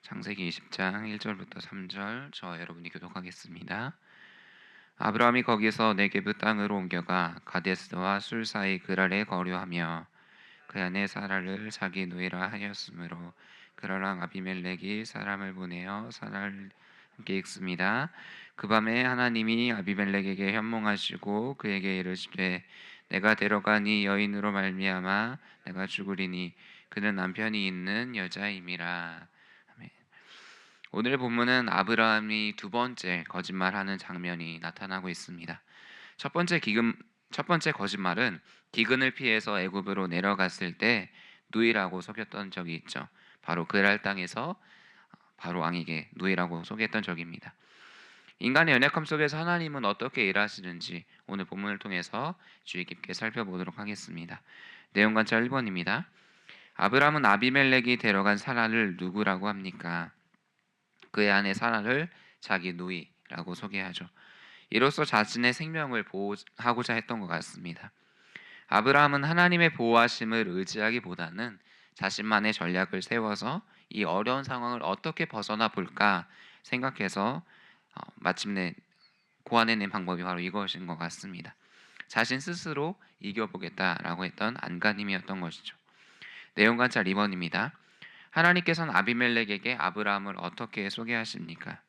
창세기 20장 1절부터 3절 저와 여러분이 교독하겠습니다. 아브라함이 거기서 네게브 땅으로 옮겨가 가데스와 술 사이 그랄에 거류하며 그 안에 사라를 자기 누이라 하였으므로 그러랑 아비멜렉이 사람을 보내어 사라를 함께 읽습니다. 그 밤에 하나님이 아비멜렉에게 현몽하시고 그에게 이르시되 내가 데려간 이 여인으로 말미암아 내가 죽으리니 그는 남편이 있는 여자임이라. 아멘. 오늘 본문은 아브라함이 두 번째 거짓말하는 장면이 나타나고 있습니다. 첫 번째 첫 번째 거짓말은 기근을 피해서 애굽으로 내려갔을 때 누이라고 속였던 적이 있죠. 바로 그랄 땅에서 바로 왕에게 누이라고 속였던 적입니다. 인간의 연약함 속에서 하나님은 어떻게 일하시는지 오늘 본문을 통해서 주의 깊게 살펴보도록 하겠습니다. 내용 관찰 1번입니다. 아브라함은 아비멜렉이 데려간 사라를 누구라고 합니까? 그의 아내 사라를 자기 누이라고 소개하죠. 이로써 자신의 생명을 보호하고자 했던 것 같습니다. 아브라함은 하나님의 보호하심을 의지하기보다는 자신만의 전략을 세워서 이 어려운 상황을 어떻게 벗어나 볼까 생각해서 마침내 고안해낸 방법이 바로 이것인 것 같습니다. 자신 스스로 이겨보겠다라고 했던 안간힘이었던 것이죠. 내용 관찰 2번입니다. 하나님께서는 아비멜렉에게 아브라함을 어떻게 소개하십니까?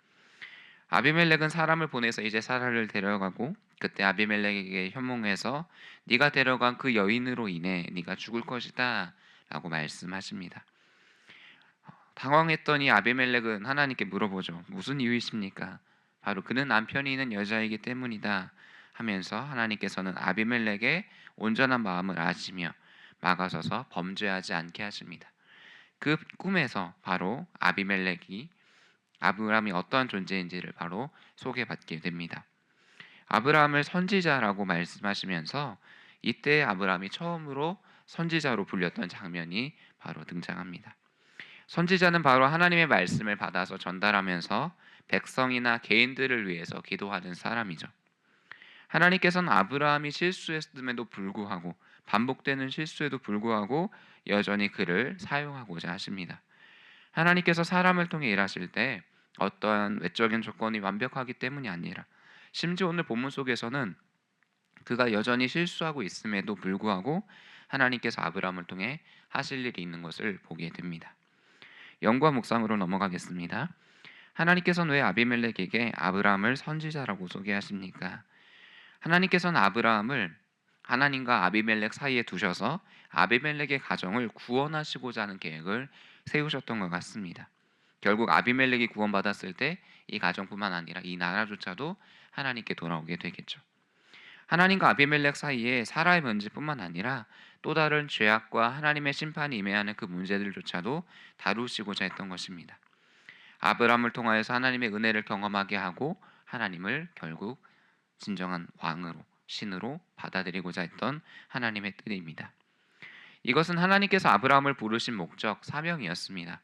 아비멜렉은 사람을 보내서 이제 사라를 데려가고 그때 아비멜렉에게 현몽해서 네가 데려간 그 여인으로 인해 네가 죽을 것이다 라고 말씀하십니다. 당황했더니 아비멜렉은 하나님께 물어보죠. 무슨 이유이십니까? 바로 그는 남편이 있는 여자이기 때문이다 하면서 하나님께서는 아비멜렉의 온전한 마음을 아시며 막아서서 범죄하지 않게 하십니다. 그 꿈에서 바로 아브라함이 어떠한 존재인지를 바로 소개받게 됩니다. 아브라함을 선지자라고 말씀하시면서 이때 아브라함이 처음으로 선지자로 불렸던 장면이 바로 등장합니다. 선지자는 바로 하나님의 말씀을 받아서 전달하면서 백성이나 개인들을 위해서 기도하는 사람이죠. 하나님께서는 아브라함이 실수했음에도 불구하고 반복되는 실수에도 불구하고 여전히 그를 사용하고자 하십니다. 하나님께서 사람을 통해 일하실 때 어떠한 외적인 조건이 완벽하기 때문이 아니라 심지어 오늘 본문 속에서는 그가 여전히 실수하고 있음에도 불구하고 하나님께서 아브라함을 통해 하실 일이 있는 것을 보게 됩니다. 영과 묵상으로 넘어가겠습니다. 하나님께서는 왜 아비멜렉에게 아브라함을 선지자라고 소개하십니까? 하나님께서는 아브라함을 하나님과 아비멜렉 사이에 두셔서 아비멜렉의 가정을 구원하시고자 하는 계획을 세우셨던 것 같습니다. 결국 아비멜렉이 구원받았을 때 이 가정뿐만 아니라 이 나라조차도 하나님께 돌아오게 되겠죠. 하나님과 아비멜렉 사이에 사라의 문제뿐만 아니라 또 다른 죄악과 하나님의 심판이 임해하는 그 문제들조차도 다루시고자 했던 것입니다. 아브라함을 통하여서 하나님의 은혜를 경험하게 하고 하나님을 결국 진정한 왕으로 신으로 받아들이고자 했던 하나님의 뜻입니다. 이것은 하나님께서 아브라함을 부르신 목적, 사명이었습니다.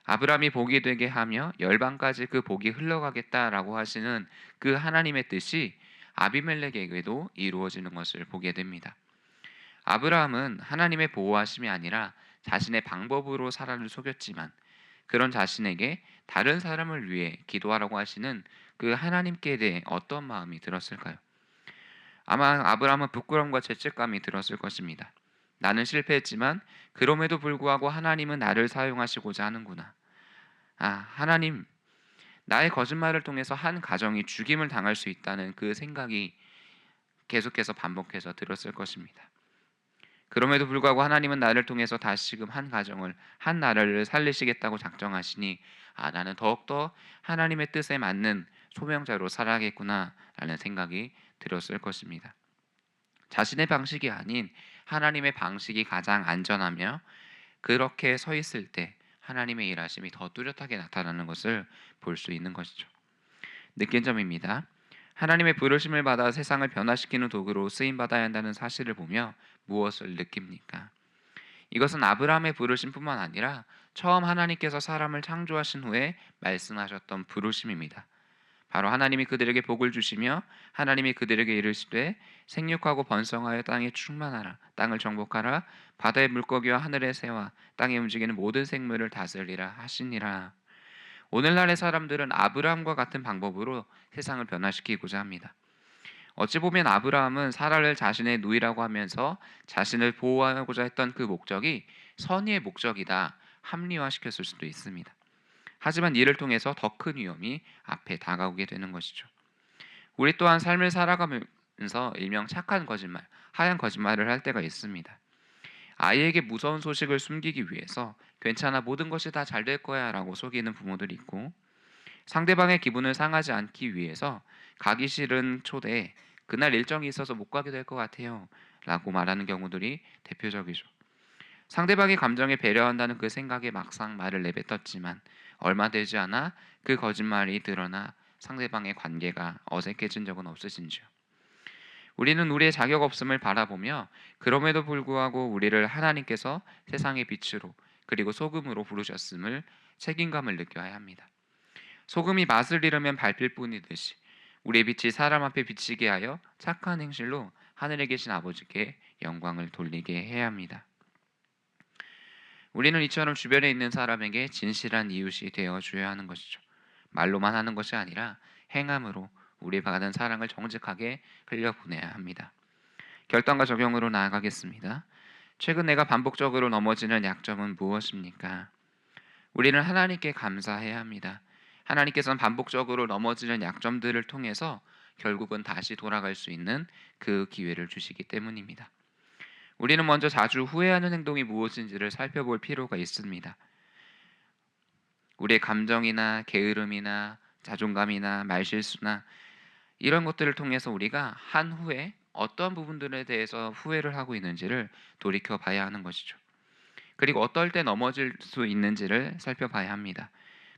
아브라함이 복이 되게 하며 열방까지 그 복이 흘러가겠다라고 하시는 그 하나님의 뜻이 아비멜렉에게도 이루어지는 것을 보게 됩니다. 아브라함은 하나님의 보호하심이 아니라 자신의 방법으로 사라를 속였지만 그런 자신에게 다른 사람을 위해 기도하라고 하시는 그 하나님께 대해 어떤 마음이 들었을까요? 아마 아브라함은 부끄러움과 죄책감이 들었을 것입니다. 나는 실패했지만 그럼에도 불구하고 하나님은 나를 사용하시고자 하는구나. 하나님, 나의 거짓말을 통해서 한 가정이 죽임을 당할 수 있다는 그 생각이 계속해서 반복해서 들었을 것입니다. 그럼에도 불구하고 하나님은 나를 통해서 다시금 한 가정을, 한 나라를 살리시겠다고 작정하시니 나는 더욱더 하나님의 뜻에 맞는 소명자로 살아야겠구나라는 생각이 들었을 것입니다. 자신의 방식이 아닌 하나님의 방식이 가장 안전하며 그렇게 서 있을 때 하나님의 일하심이 더 뚜렷하게 나타나는 것을 볼 수 있는 것이죠. 느낀 점입니다. 하나님의 부르심을 받아 세상을 변화시키는 도구로 쓰임 받아야 한다는 사실을 보며 무엇을 느낍니까? 이것은 아브라함의 부르심뿐만 아니라 처음 하나님께서 사람을 창조하신 후에 말씀하셨던 부르심입니다. 바로 하나님이 그들에게 복을 주시며 하나님이 그들에게 이르시되 생육하고 번성하여 땅에 충만하라, 땅을 정복하라, 바다의 물고기와 하늘의 새와 땅에 움직이는 모든 생물을 다스리라 하시니라. 오늘날의 사람들은 아브라함과 같은 방법으로 세상을 변화시키고자 합니다. 어찌 보면 아브라함은 사라를 자신의 누이라고 하면서 자신을 보호하고자 했던 그 목적이 선의의 목적이다 합리화시켰을 수도 있습니다. 하지만 이를 통해서 더 큰 위험이 앞에 다가오게 되는 것이죠. 우리 또한 삶을 살아가면서 일명 착한 거짓말, 하얀 거짓말을 할 때가 있습니다. 아이에게 무서운 소식을 숨기기 위해서 괜찮아 모든 것이 다 잘 될 거야 라고 속이는 부모들이 있고, 상대방의 기분을 상하지 않기 위해서 가기 싫은 초대에 그날 일정이 있어서 못 가게 될 것 같아요 라고 말하는 경우들이 대표적이죠. 상대방의 감정에 배려한다는 그 생각에 막상 말을 내뱉었지만 얼마 되지 않아 그 거짓말이 드러나 상대방의 관계가 어색해진 적은 없으신지요? 우리는 우리의 자격 없음을 바라보며 그럼에도 불구하고 우리를 하나님께서 세상의 빛으로 그리고 소금으로 부르셨음을 책임감을 느껴야 합니다. 소금이 맛을 잃으면 밟힐 뿐이듯이 우리의 빛이 사람 앞에 비치게 하여 착한 행실로 하늘에 계신 아버지께 영광을 돌리게 해야 합니다. 우리는 이처럼 주변에 있는 사람에게 진실한 이웃이 되어줘야 하는 것이죠. 말로만 하는 것이 아니라 행함으로 우리 받은 사랑을 정직하게 흘려보내야 합니다. 결단과 적용으로 나아가겠습니다. 최근 내가 반복적으로 넘어지는 약점은 무엇입니까? 우리는 하나님께 감사해야 합니다. 하나님께서는 반복적으로 넘어지는 약점들을 통해서 결국은 다시 돌아갈 수 있는 그 기회를 주시기 때문입니다. 우리는 먼저 자주 후회하는 행동이 무엇인지를 살펴볼 필요가 있습니다. 우리의 감정이나 게으름이나 자존감이나 말실수나 이런 것들을 통해서 우리가 한 후에 어떠한 부분들에 대해서 후회를 하고 있는지를 돌이켜 봐야 하는 것이죠. 그리고 어떨 때 넘어질 수 있는지를 살펴봐야 합니다.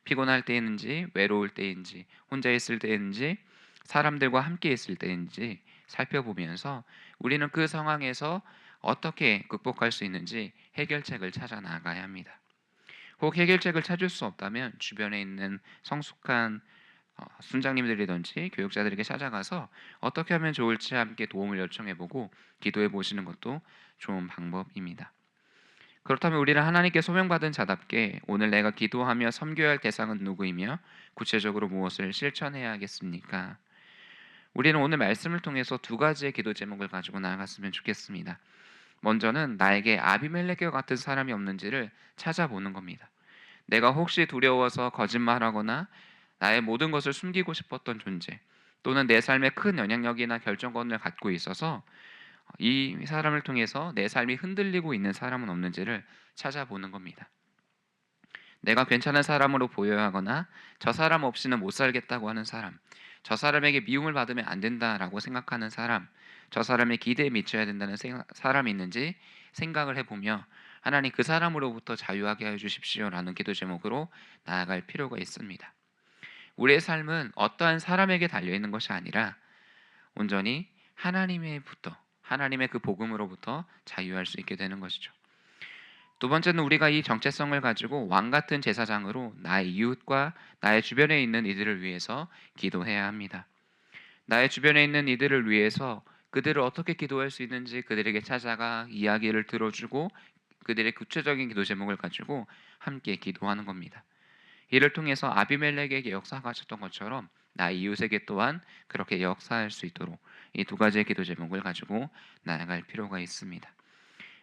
피곤할 때인지, 외로울 때인지, 혼자 있을 때인지, 사람들과 함께 있을 때인지 살펴보면서 우리는 그 상황에서 어떻게 극복할 수 있는지 해결책을 찾아 나가야 합니다. 혹 해결책을 찾을 수 없다면 주변에 있는 성숙한 순장님들이든지 교육자들에게 찾아가서 어떻게 하면 좋을지 함께 도움을 요청해보고 기도해 보시는 것도 좋은 방법입니다. 그렇다면 우리는 하나님께 소명받은 자답게 오늘 내가 기도하며 섬겨야 할 대상은 누구이며 구체적으로 무엇을 실천해야 하겠습니까? 우리는 오늘 말씀을 통해서 두 가지의 기도 제목을 가지고 나아갔으면 좋겠습니다. 먼저는 나에게 아비멜렉과 같은 사람이 없는지를 찾아보는 겁니다. 내가 혹시 두려워서 거짓말하거나 나의 모든 것을 숨기고 싶었던 존재, 또는 내 삶에 큰 영향력이나 결정권을 갖고 있어서 이 사람을 통해서 내 삶이 흔들리고 있는 사람은 없는지를 찾아보는 겁니다. 내가 괜찮은 사람으로 보여야 하거나 저 사람 없이는 못 살겠다고 하는 사람, 저 사람에게 미움을 받으면 안 된다라고 생각하는 사람, 저 사람의 기대에 미쳐야 된다는 사람이 있는지 생각을 해보며 하나님 그 사람으로부터 자유하게 해주십시오라는 기도 제목으로 나아갈 필요가 있습니다. 우리의 삶은 어떠한 사람에게 달려있는 것이 아니라 온전히 하나님의 그 복음으로부터 자유할 수 있게 되는 것이죠. 두 번째는 우리가 이 정체성을 가지고 왕같은 제사장으로 나의 이웃과 나의 주변에 있는 이들을 위해서 기도해야 합니다. 나의 주변에 있는 이들을 위해서 그들을 어떻게 기도할 수 있는지 그들에게 찾아가 이야기를 들어주고 그들의 구체적인 기도 제목을 가지고 함께 기도하는 겁니다. 이를 통해서 아비멜렉에게 역사하셨던 것처럼 나의 이웃에게 또한 그렇게 역사할 수 있도록 이 두 가지의 기도 제목을 가지고 나아갈 필요가 있습니다.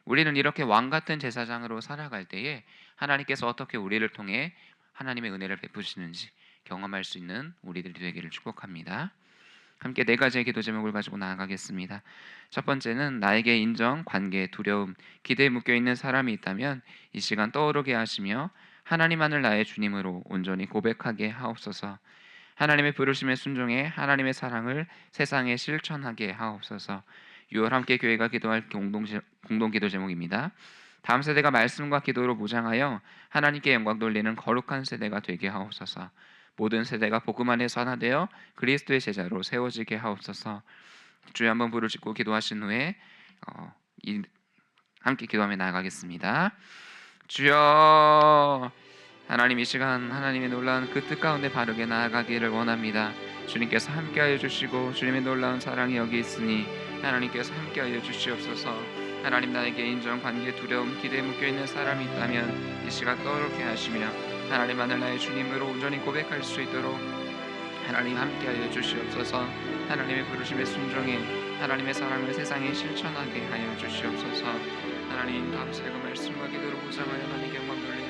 우리는 이렇게 왕같은 제사장으로 살아갈 때에 하나님께서 어떻게 우리를 통해 하나님의 은혜를 베푸시는지 경험할 수 있는 우리들이 되기를 축복합니다. 함께 네 가지의 기도 제목을 가지고 나아가겠습니다. 첫 번째는 나에게 인정, 관계, 두려움, 기대에 묶여있는 사람이 있다면 이 시간 떠오르게 하시며 하나님만을 나의 주님으로 온전히 고백하게 하옵소서. 하나님의 부르심에 순종해 하나님의 사랑을 세상에 실천하게 하옵소서. 6월 함께 교회가 기도할 공동 기도 제목입니다. 다음 세대가 말씀과 기도로 무장하여 하나님께 영광 돌리는 거룩한 세대가 되게 하옵소서. 모든 세대가 복음 안에서 하나 되어 그리스도의 제자로 세워지게 하옵소서. 주여 한번 부르짖고 기도하신 후에 함께 기도하며 나아가겠습니다. 주여, 하나님 이 시간 하나님의 놀라운 그 뜻 가운데 바르게 나아가기를 원합니다. 주님께서 함께하여 주시고 주님의 놀라운 사랑이 여기 있으니 하나님께서 함께하여 주시옵소서. 하나님 나에게 인정, 관계, 두려움, 기대에 묶여있는 사람이 있다면 이 시간 떠오르게 하시며 하나님 하늘나의 주님으로 온전히 고백할 수 있도록 하나님 함께하여 주시옵소서. 하나님의 부르심에 순종해 하나님의 사랑을 세상에 실천하게 하여 주시옵소서. 하나님 다음 시간 말씀과 기도로 보장하여 하나님께 영광 돌리옵소서.